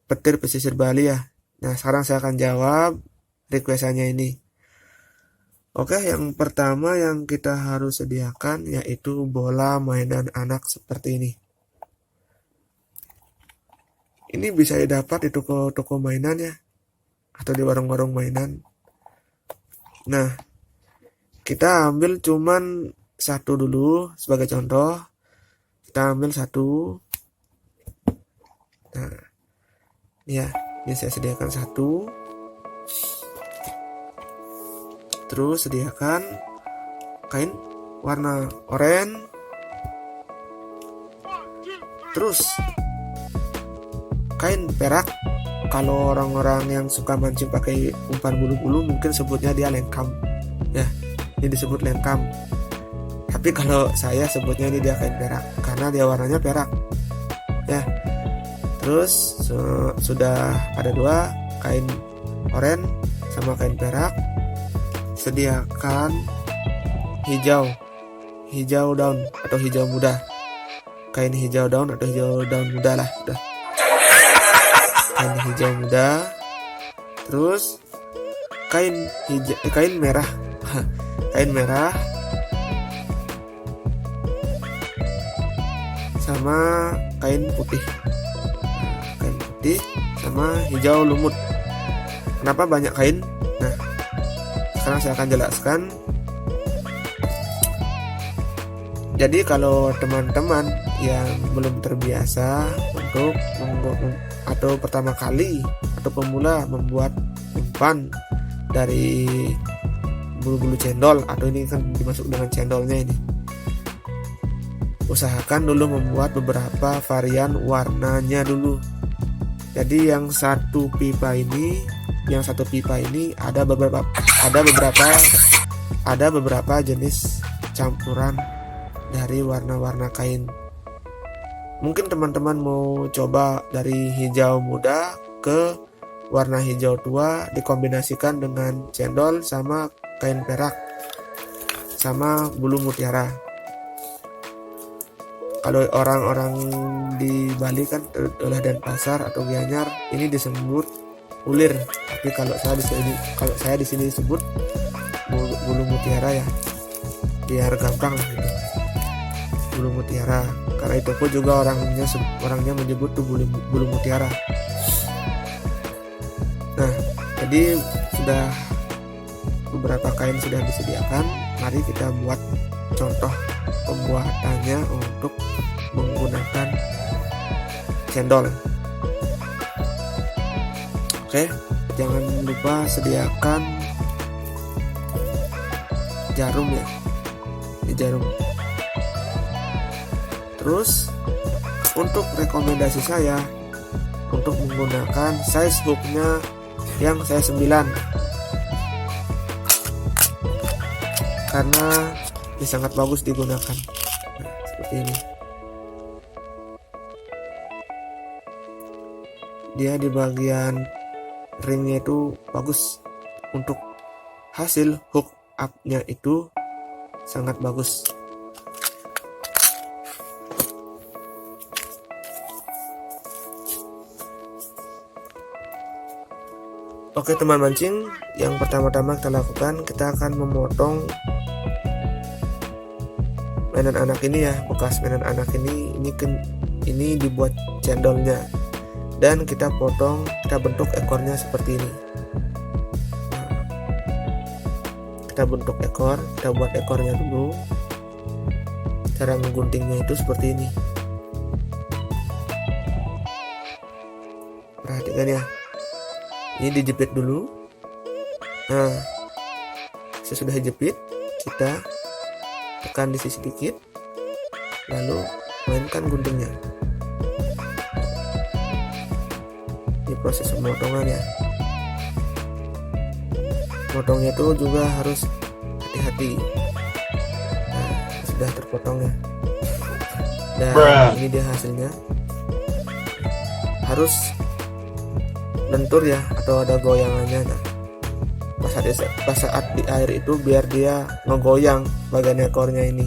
petir pesisir Bali ya. Nah, sekarang saya akan jawab requestannya ini. Oke, yang pertama yang kita harus sediakan yaitu bola mainan anak seperti ini. Ini bisa didapat di toko-toko mainan ya, atau di warung-warung mainan. Nah, kita ambil cuman satu dulu sebagai contoh. Kita ambil satu. Nah, ya, ini saya sediakan satu. Terus sediakan kain warna oranye. Terus kain perak. Kalau orang-orang yang suka mancing pakai umpan bulu-bulu mungkin sebutnya dia lengkam. Ya, ini disebut lengkam. Tapi kalau saya sebutnya ini dia kain perak karena dia warnanya perak. Ya. Terus sudah ada dua, kain oranye sama kain perak. Sediakan hijau daun atau hijau muda. Kain hijau daun atau hijau daun muda lah, udah. Kain hijau muda. Terus kain merah. Kain merah sama kain putih. Kain putih sama hijau lumut. Kenapa banyak kain? Nah, sekarang saya akan jelaskan. Jadi kalau teman-teman yang belum terbiasa untuk atau pertama kali atau pemula membuat umpan dari bulu-bulu cendol, atau ini kan dimasuk dengan cendolnya ini, usahakan dulu membuat beberapa varian warnanya dulu. Jadi yang satu pipa ini ada beberapa jenis campuran dari warna-warna kain. Mungkin teman-teman mau coba dari hijau muda ke warna hijau tua dikombinasikan dengan cendol sama kain perak sama bulu mutiara. Kalau orang-orang di Bali kan olah Denpasar atau Gianyar ini disebut ulir, tapi kalau saya di sini disebut bulu mutiara ya, biar gampang lah gitu. Bulu mutiara, karena itu pun juga orangnya menyebut tuh bulu mutiara. Nah, jadi sudah beberapa kain sudah disediakan. Mari kita buat contoh pembuatannya untuk menggunakan cendol. Oke, jangan lupa sediakan jarum ya, ini jarum. Terus untuk rekomendasi saya untuk menggunakan size hooknya yang saya 9, karena ini sangat bagus digunakan. Nah, seperti ini. Dia di bagian ringnya itu bagus, untuk hasil hook up-nya itu sangat bagus. Oke teman mancing, yang pertama-tama kita lakukan, kita akan memotong mainan anak ini ya, bekas mainan anak ini dibuat cendolnya, dan kita potong, kita bentuk ekornya seperti ini. Kita bentuk ekor, kita buat ekornya dulu. Cara mengguntingnya itu seperti ini. Perhatikan ya. Ini dijepit dulu. Nah, sesudah dijepit, kita tekan di sisi dikit, lalu mainkan guntingnya. Ini proses pemotongan ya. Potongnya itu juga harus hati-hati. Nah, sudah terpotong ya. Dan ini dia hasilnya. Harus lentur ya, atau ada goyangannya. Nah, pas saat di air itu biar dia ngegoyang bagian ekornya ini,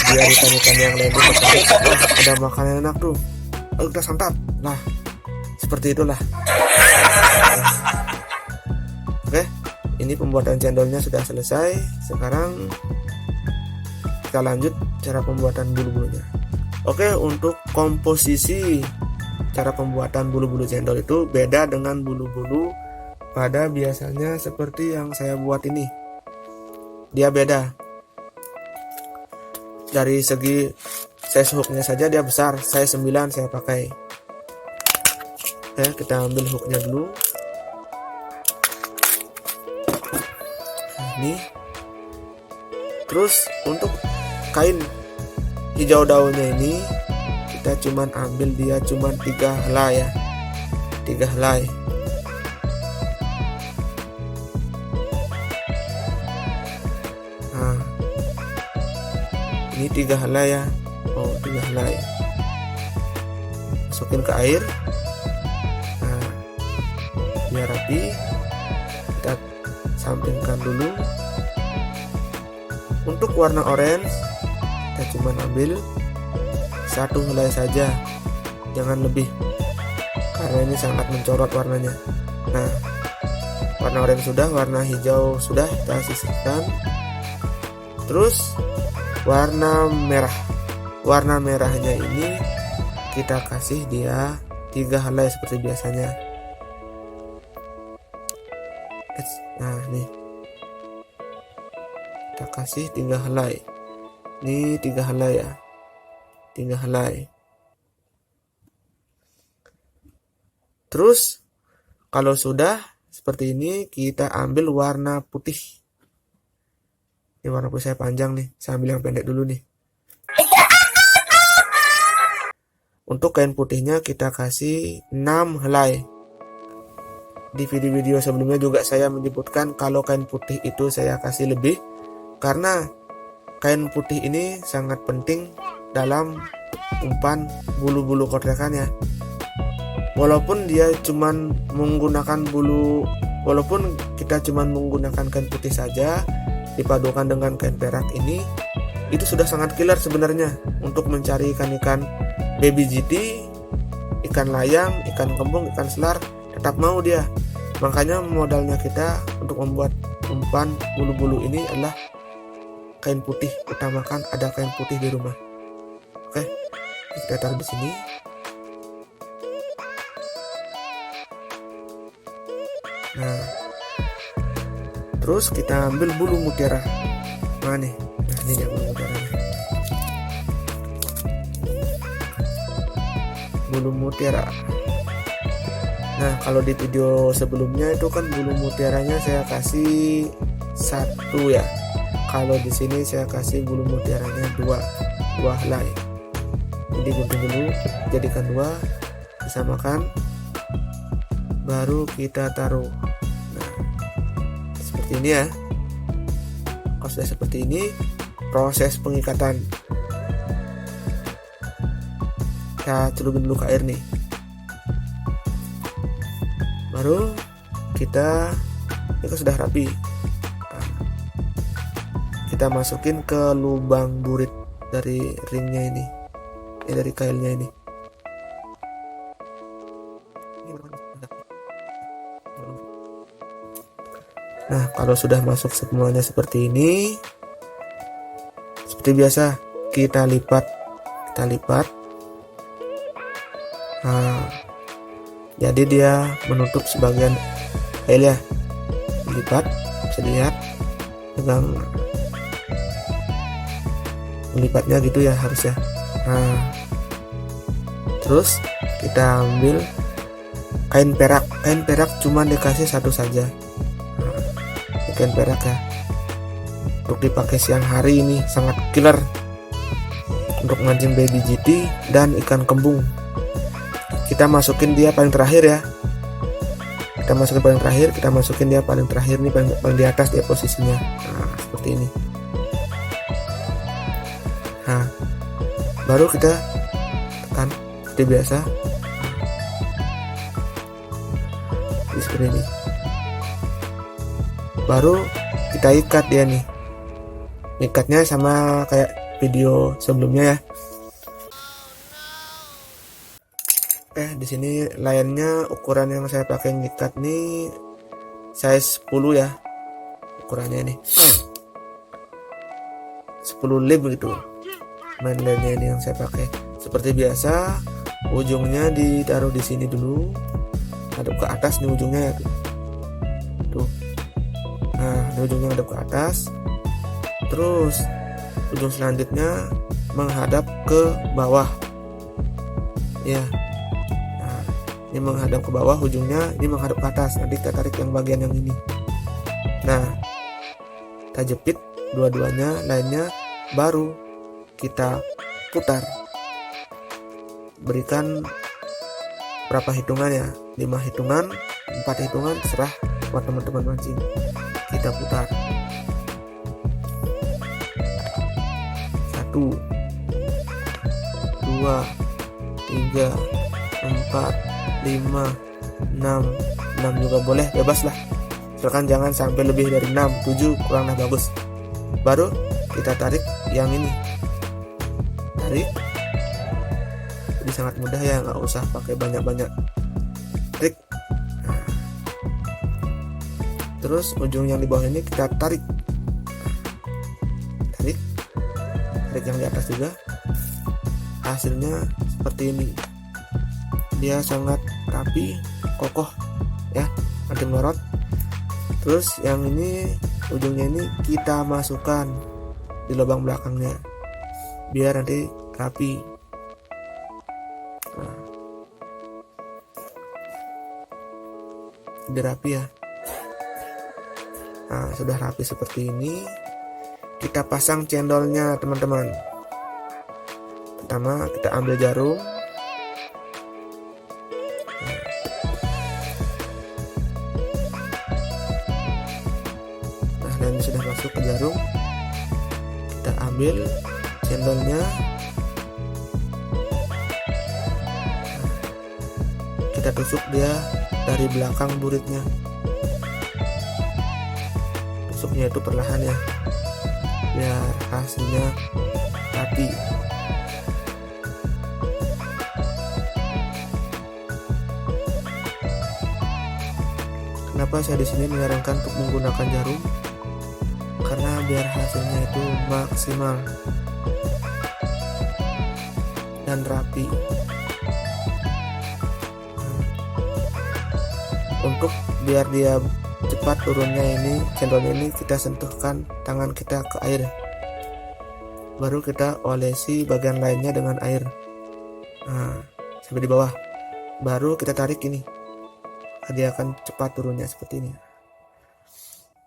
biar ikan-ikan yang lain itu ada makanan enak tuh, ayo kita santap. Nah, seperti itulah. Oke, ini pembuatan cendolnya sudah selesai. Sekarang kita lanjut cara pembuatan bulu-bulunya. Oke, untuk komposisi cara pembuatan bulu-bulu cendol itu beda dengan bulu-bulu pada biasanya seperti yang saya buat ini. Dia beda. Dari segi size hooknya saja dia besar, size 9 saya pakai. Oke, kita ambil hooknya dulu. Ini. Terus untuk kain hijau daunnya ini kita cuman ambil dia cuman 3 helai ya. 3 helai. Nah, ini 3 helai ya. Oh, 3 helai. Masukin ke air. Nah, biar rapi. Kita sampingkan dulu. Untuk warna orange kita cuma ambil 1 helai saja, jangan lebih, karena ini sangat mencorot warnanya. Nah, warna orange sudah, warna hijau sudah kita sisihkan. Terus warna merah, warna merahnya ini kita kasih dia 3 helai seperti biasanya. Nah, nih kita kasih 3 helai. Ini 3 helai ya. 3 helai. Terus kalau sudah seperti ini kita ambil warna putih. Ini warna putih saya panjang nih. Saya ambil yang pendek dulu nih. Untuk kain putihnya kita kasih 6 helai. Di video-video sebelumnya juga saya menyebutkan kalau kain putih itu saya kasih lebih, karena kain putih ini sangat penting dalam umpan bulu-bulu kortekannya. Walaupun dia cuman menggunakan bulu, walaupun kita cuman menggunakan kain putih saja dipadukan dengan kain perak ini, itu sudah sangat killer sebenarnya untuk mencari ikan-ikan baby GT, ikan layang, ikan kembung, ikan selar, tetap mau dia. Makanya modalnya kita untuk membuat umpan bulu-bulu ini adalah kain putih, utamakan ada kain putih di rumah. Oke, kita taruh di sini. Nah, terus kita ambil bulu mutiara. Mana nih? Nah, ini dia bulu mutiaranya. Bulu mutiara. Nah, kalau di video sebelumnya itu kan bulu mutiaranya saya kasih 1 ya. Kalau di sini saya kasih bulu mutiaranya 2 helai. Jadi gunting dulu, jadikan 2, disamakan, baru kita taruh. Nah, seperti ini ya. Kalau sudah seperti ini, proses pengikatan. Kita celupin dulu ke air nih. Baru kita itu sudah rapi. Kita masukin ke lubang burit dari ringnya ini, dari kailnya ini. Nah, kalau sudah masuk semuanya seperti ini, seperti biasa kita lipat. Nah, jadi dia menutup sebagian kail ya. Lipat, bisa dilihat, pegang. Melipatnya gitu ya harusnya. Nah, terus kita ambil kain perak cuma dikasih 1 saja. Nah, kain perak ya, untuk dipakai siang hari ini sangat killer untuk mancing baby GT dan ikan kembung. Kita masukin dia paling terakhir ya. Kita masukin dia paling terakhir nih, paling di atas dia posisinya. Nah, seperti ini. Nah, baru kita tekan seperti biasa. Seperti ini. Baru kita ikat dia nih. Ikatnya sama kayak video sebelumnya ya. di sini lainnya ukuran yang saya pakai ngikat nih size 10 ya, ukurannya ini 10 lib gitu. Main lainnya ini yang saya pakai. Seperti biasa, ujungnya ditaruh di sini dulu, hadap ke atas nih ujungnya ya tuh. Nah, ini ujungnya hadap ke atas. Terus ujung selanjutnya menghadap ke bawah ya. Nah, ini menghadap ke bawah, ujungnya ini menghadap ke atas. Nanti kita tarik yang bagian yang ini. Nah, kita jepit dua-duanya, lainnya baru kita putar. Berikan berapa hitungannya, 5 hitungan, 4 hitungan, terserah buat teman-teman mancing. Kita putar 1 2 3 4 5 6 juga boleh, bebas lah, misalkan jangan sampai lebih dari 6, 7 kurang lah bagus. Baru kita tarik yang ini, tarik. Jadi sangat mudah ya, nggak usah pakai banyak-banyak trik. Nah, terus ujung yang di bawah ini kita tarik, tarik yang di atas juga. Hasilnya seperti ini, dia sangat rapi, kokoh ya, anti melorot. Terus yang ini ujungnya ini kita masukkan di lubang belakangnya biar nanti rapi. Nah, sudah rapi ya. Nah, sudah rapi seperti ini. Kita pasang cendolnya teman-teman. Pertama kita ambil jarum. Nah, dan sudah masuk ke jarum. Kita ambil cendolnya. Kita tusuk dia dari belakang buritnya. Tusuknya itu perlahan ya, biar hasilnya rapi. Kenapa saya di sini menyarankan untuk menggunakan jarum? Karena biar hasilnya itu maksimal dan rapi. Untuk biar dia cepat turunnya ini, cendolnya ini kita sentuhkan tangan kita ke air, baru kita olesi bagian lainnya dengan air. Nah, sampai di bawah, baru kita tarik ini, dia akan cepat turunnya seperti ini.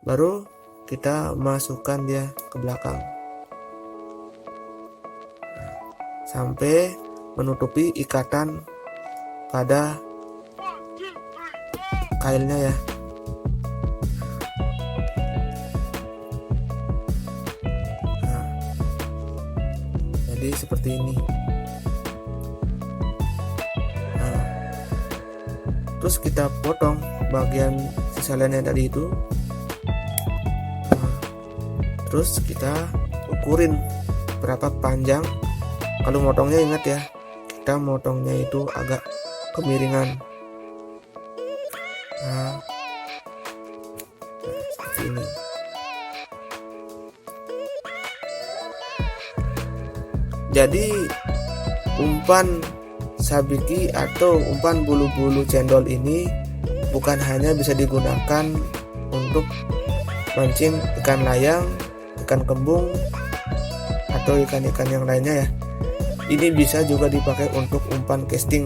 Baru kita masukkan dia ke belakang sampai menutupi ikatan pada kailnya ya. Nah, jadi seperti ini. Nah, terus kita potong bagian sisa lainnya tadi itu. Nah, terus kita ukurin berapa panjang. Kalau motongnya ingat ya, kita motongnya itu agak kemiringan. Nah, seperti ini. Jadi umpan sabiki atau umpan bulu-bulu cendol ini bukan hanya bisa digunakan untuk mancing ikan layang, ikan kembung, atau ikan-ikan yang lainnya ya. Ini bisa juga dipakai untuk umpan casting.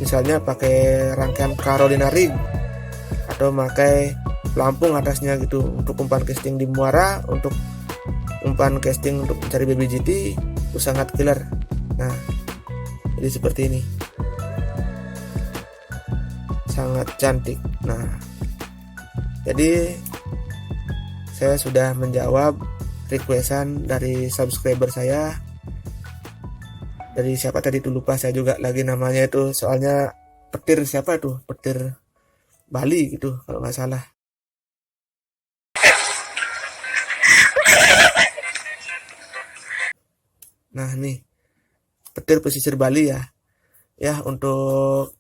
Misalnya pakai rangkaian Carolina rig atau pakai pelampung atasnya gitu untuk umpan casting di muara, untuk umpan casting untuk mencari baby GT itu sangat killer. Nah, jadi seperti ini, sangat cantik. Nah, jadi saya sudah menjawab requestan dari subscriber saya. Dari siapa tadi tuh, lupa saya juga lagi namanya itu, soalnya petir siapa tuh, petir Bali gitu kalau nggak salah. Nah nih, petir pesisir Bali ya. Ya, untuk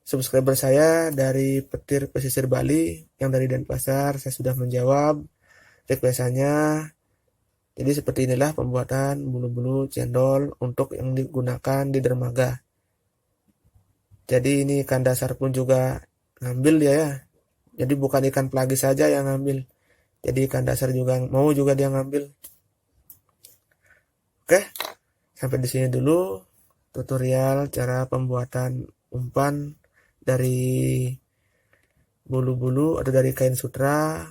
subscriber saya dari Petir Pesisir Bali yang dari Denpasar, saya sudah menjawab requestannya. Jadi seperti inilah pembuatan bulu-bulu cendol untuk yang digunakan di dermaga. Jadi ini ikan dasar pun juga ngambil dia ya. Jadi bukan ikan pelagi saja yang ngambil. Jadi ikan dasar juga mau juga dia ngambil. Oke, sampai di sini dulu tutorial cara pembuatan umpan dari bulu-bulu atau dari kain sutra.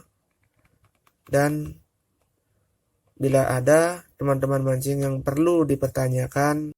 Dan bila ada teman-teman mancing yang perlu dipertanyakan,